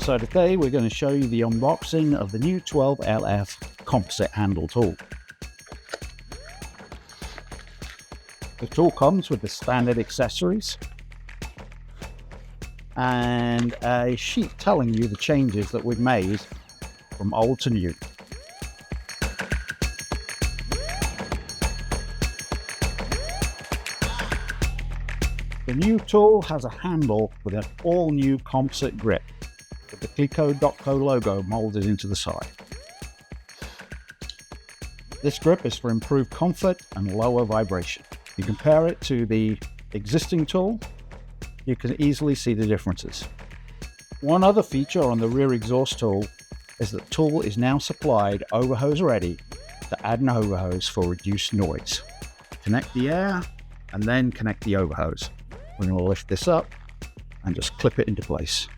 So today we're going to show you the unboxing of the new 12LF composite handle tool. The tool comes with the standard accessories and a sheet telling you the changes that we've made from old to new. The new tool has a handle with an all-new composite grip with the Cleco Dotco logo molded into the side. This grip is for improved comfort and lower vibration. You compare it to the existing tool, you can easily see the differences. One other feature on the rear exhaust tool is that the tool is now supplied overhose ready to add an overhose for reduced noise. Connect the air and then connect the overhose. We're going to lift this up and just clip it into place.